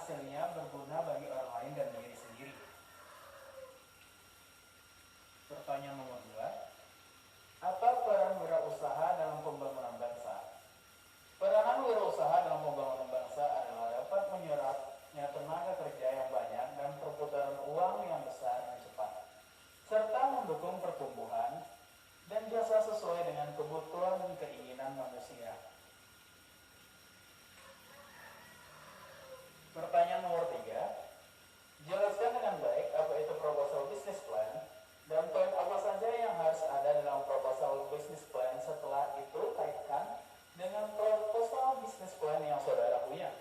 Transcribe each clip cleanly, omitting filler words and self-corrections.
hasilnya berguna bagi orang lain dan diri sendiri. Pertanyaan nomor 2. Apa peran wirausaha dalam pembangunan bangsa? Peranan wirausaha dalam pembangunan bangsa adalah dapat menyerapnya tenaga kerja yang banyak dan perputaran uang yang besar dan cepat, serta mendukung pertumbuhan dan jasa sesuai dengan kebutuhan dan keinginan manusia. Pertanyaan nomor 3. Jelaskan dengan baik apa itu proposal business plan dan poin apa saja yang harus ada dalam proposal business plan. Setelah itu kaitkan dengan proposal business plan yang saudara punya.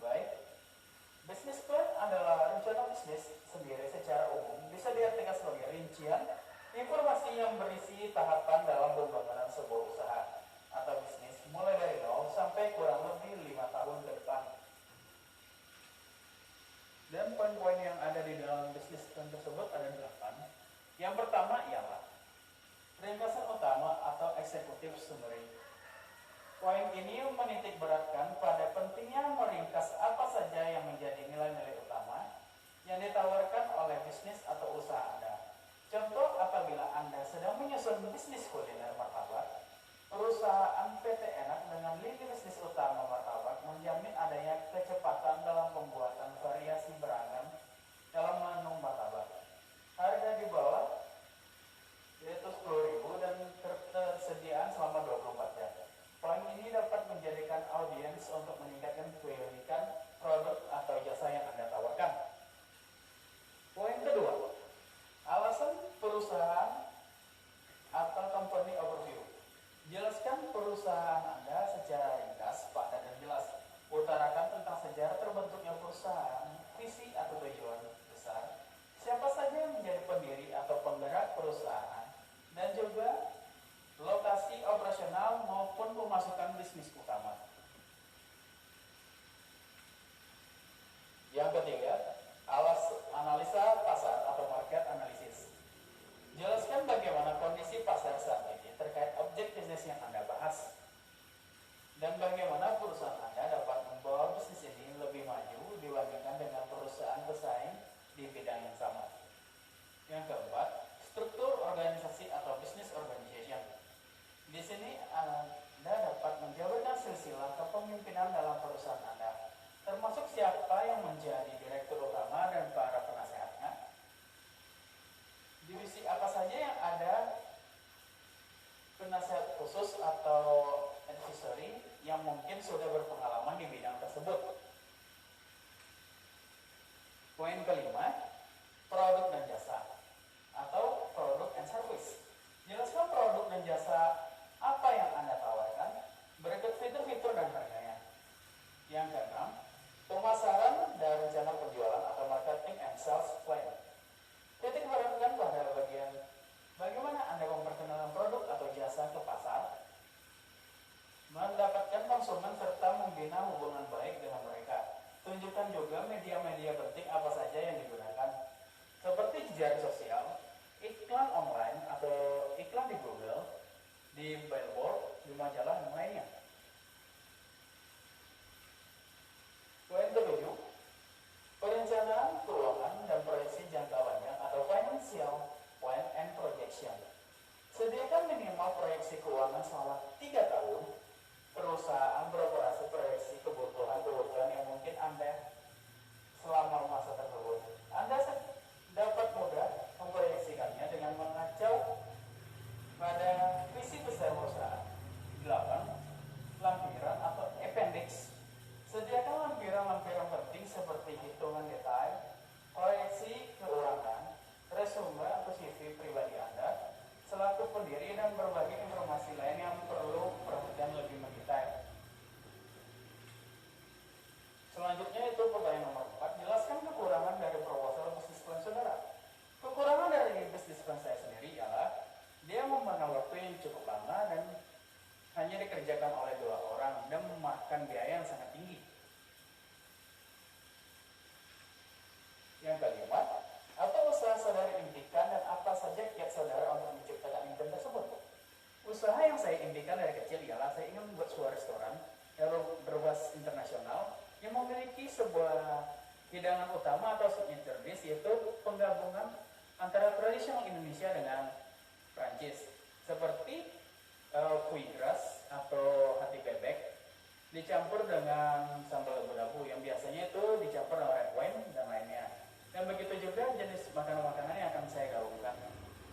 Baik, business plan adalah rencana bisnis sendiri secara umum. Bisa diartikan sebagai rincian informasi yang berisi tahapan dalam pembangunan sebuah usaha atau bisnis mulai dari 0 sampai kurang lebih 5 tahun ke depan. Dan poin-poin yang ada di dalam bisnis plan tersebut ada 8. Yang pertama ialah ringkasan utama atau eksekutif summary. Poin ini menitik beratkan pada pentingnya meringkas apa saja yang menjadi nilai-nilai utama yang ditawarkan oleh bisnis atau usaha Anda. Contoh, apabila Anda sedang menyusun bisnis kuliner martabak, perusahaan PT Enak dengan lini bisnis utama martabak menjamin adanya kecepatan dalam pembuatan variasi beragam dalam menu martabak. Harga di bawah yaitu 10.000 dan ketersediaan selama 24 jam. Poin ini dapat menjadikan audiens untuk meningkatkan keunikan produk atau jasa yang Anda tawarkan. Poin kedua, alasan perusahaan atau company overview. Jelaskan perusahaan Anda secara ringkas, padat dan jelas. Utarakan tentang sejarah terbentuknya perusahaan, visi atau tujuan besar, siapa saja yang menjadi pendiri atau penggerak perusahaan, dan juga lokasi operasional maupun pemasukan bisnis utama. Yang ketiga, analisa pasar atau market analysis. Jelaskan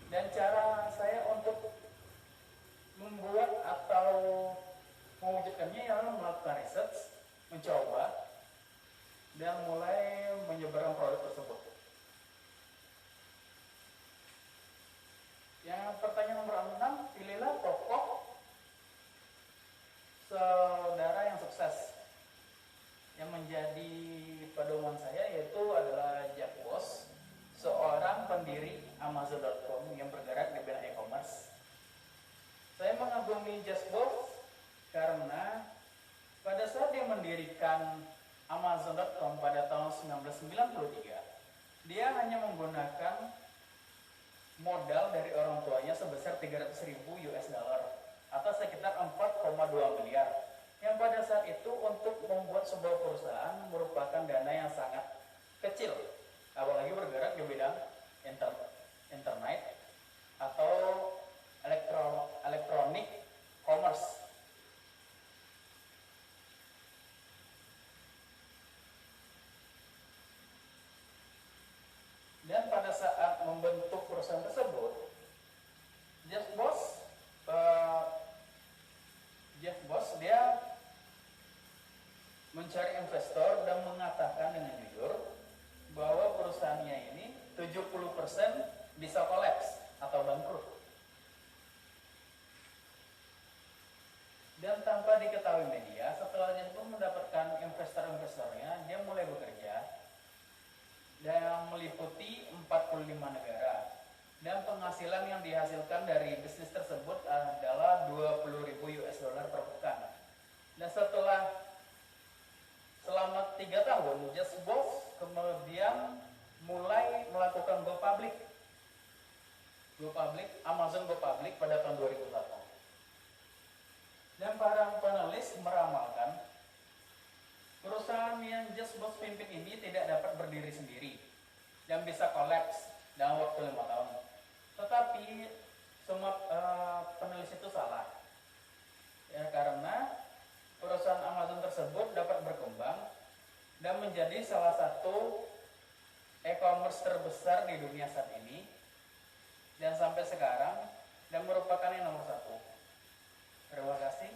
Dan cara saya untuk membuat atau mewujudkannya ialah melakukan research, mencoba, dan mulai menyebarkan produk tersebut. Yang pertanyaan nomor 6, pilihlah tokoh saudara yang sukses. Yang menjadi pedoman saya yaitu adalah Jeff Bezos, seorang pendiri Amazon.com yang bergerak di bidang e-commerce. Saya mengagumi Jeff Bezos karena pada saat dia mendirikan Amazon.com pada tahun 1993, dia hanya menggunakan modal dari orang tuanya sebesar 300.000 US dollar atau sekitar 4,2 miliar. Yang pada saat itu untuk membuat sebuah perusahaan merupakan dana yang sangat kecil, apalagi bergerak di bidang internet atau elektronik commerce. Dan pada saat membentuk perusahaan tersebut, Jeff Bezos dia mencari investor dan mengatakan dengan jujur bahwa perusahaannya ini 70% bisa kolaps atau bangkrut. Dan tanpa diketahui media, setelah dia pun mendapatkan investor-investornya, dia mulai bekerja dan meliputi 45 negara. Dan penghasilan yang dihasilkan dari bisnis tersebut adalah 20.000 US dollar per pekan. Dan selama 3 tahun, Jeff Bezos kemudian mulai melakukan go public, Amazon go public pada tahun 2001. Dan para penulis meramalkan perusahaan yang Jeff Bezos pimpin ini tidak dapat berdiri sendiri dan bisa kolaps dalam waktu 5 tahun. Tetapi semua penulis itu salah. Ya, karena perusahaan Amazon tersebut dapat berkembang dan menjadi salah satu e-commerce terbesar di dunia saat ini dan sampai sekarang dan merupakan yang nomor 1. Terima kasih.